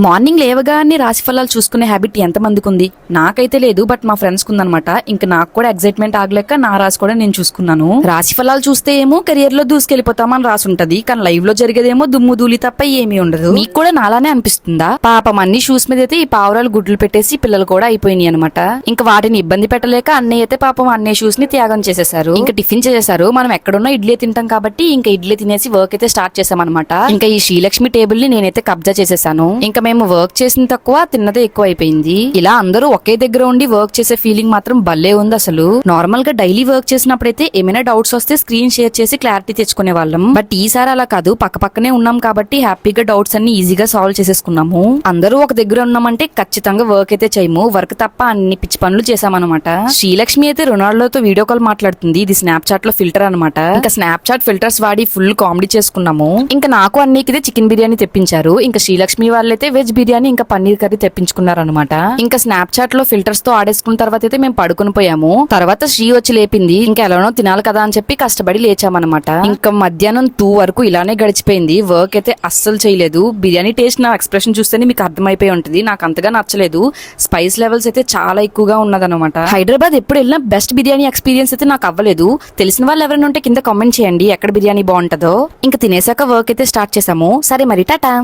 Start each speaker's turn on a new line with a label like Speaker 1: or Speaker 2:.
Speaker 1: Morning లేవగానే రాశి ఫలాలు చూసుకునే హ్యాబిట్ ఎంత మందికి ఉంది? నాకైతే లేదు, బట్ మా ఫ్రెండ్స్ కుందనమాట. ఇంకా నాకు కూడా ఎక్సైట్మెంట్ ఆగలేక నా రాశి కూడా నేను చూసుకున్నాను. రాశి ఫలాలు చూస్తే ఏమో కెరియర్ లో దూసుకెళ్లిపోతామని రాసి ఉంటది, కానీ లైవ్ లో జరిగేదేమో దుమ్ము ధూళి తప్ప ఏమీ ఉండదు. మీకు కూడా నాలానే అనిపిస్తుందా? పాపం అన్ని షూస్ మీద అయితే ఈ పావురాలు గుడ్లు పెట్టేసి పిల్లలు కూడా అయిపోయినాయి అనమాట. ఇంకా వాటిని ఇబ్బంది పెట్టలేక అన్నయ్య అయితే పాపం అన్నయ్య షూస్ ని త్యాగం చేసేసారు. ఇంకా టిఫిన్ చేసేసారు. మనం ఎక్కడున్నా ఇడ్లీ తింటాం కాబట్టి ఇంకా ఇడ్లీ తినేసి వర్క్ అయితే స్టార్ట్ చేసామన్నమాట. ఇంకా ఈ శ్రీలక్ష్మి టేబుల్ ని నేనైతే కబ్జా చేసేసాను. ఇంకా మేము వర్క్ చేసిన తక్కువ తిన్నదే ఎక్కువ అయిపోయింది. ఇలా అందరూ ఒకే దగ్గర ఉండి వర్క్ చేసే ఫీలింగ్ మాత్రం భలే ఉంది అసలు. నార్మల్ గా డైలీ వర్క్ చేసినప్పుడైతే ఏమైనా డౌట్స్ వస్తే స్క్రీన్ షేర్ చేసి క్లారిటీ తెచ్చుకునే వాళ్ళం. బట్ ఈసారి అలా కాదు, పక్క పక్కనే ఉన్నాం కాబట్టి హ్యాపీగా డౌట్స్ అన్ని ఈజీగా సాల్వ్ చేసేసుకున్నాము. అందరూ ఒక దగ్గర ఉన్నామంటే ఖచ్చితంగా వర్క్ అయితే చేయము, వర్క్ తప్ప అన్ని పిచ్చి పనులు చేసామన్నమాట. శ్రీలక్ష్మి అయితే రొనాల్డోతో వీడియో కాల్ మాట్లాడుతుంది. ఇది స్నాప్ చాట్ లో ఫిల్టర్ అనమాట. ఇంకా స్నాప్ చాట్ ఫిల్టర్స్ వాడి ఫుల్ కామెడీ చేసుకున్నాము. ఇంకా నాకు అన్నికిదే చికెన్ బిర్యానీ తెప్పించారు. ఇంకా శ్రీలక్ష్మి వాళ్ళైతే వెజ్ బిర్యానీ ఇంకా పన్నీర్ కర్రీ తెప్పించుకున్నారనమాట. ఇంకా స్నాప్ చాట్ లో ఫిల్టర్స్ తో ఆడేసుకున్న తర్వాత అయితే మేము పడుకుని పోయాము. తర్వాత శ్రీ వచ్చి లేపింది. ఇంకా ఎలానో తినాలి కదా అని చెప్పి కష్టపడి లేచామన్నమాట. ఇంకా మధ్యాహ్నం 2 వరకు ఇలానే గడిచిపోయింది. వర్క్ అయితే అస్సలు చేయలేదు. బిర్యానీ టేస్ట్ నా ఎక్స్ప్రెషన్ చూస్తేనే మీకు అర్థమైపోయి ఉంటుంది. నాకు అంతగా నచ్చలేదు. స్పైస్ లెవెల్స్ అయితే చాలా ఎక్కువగా ఉన్నదన్నమాట. హైదరాబాద్ ఎప్పుడు వెళ్ళినా బెస్ట్ బిర్యానీ ఎక్స్పీరియన్స్ అయితే నాకు అవ్వలేదు. తెలిసిన వాళ్ళు ఎవరైనా ఉంటే కింద కామెంట్ చేయండి ఎక్కడ బిర్యానీ బాగుంటుందో. ఇంకా తినేసాక వర్క్ అయితే స్టార్ట్ చేసాము. సరే మరి టాటా.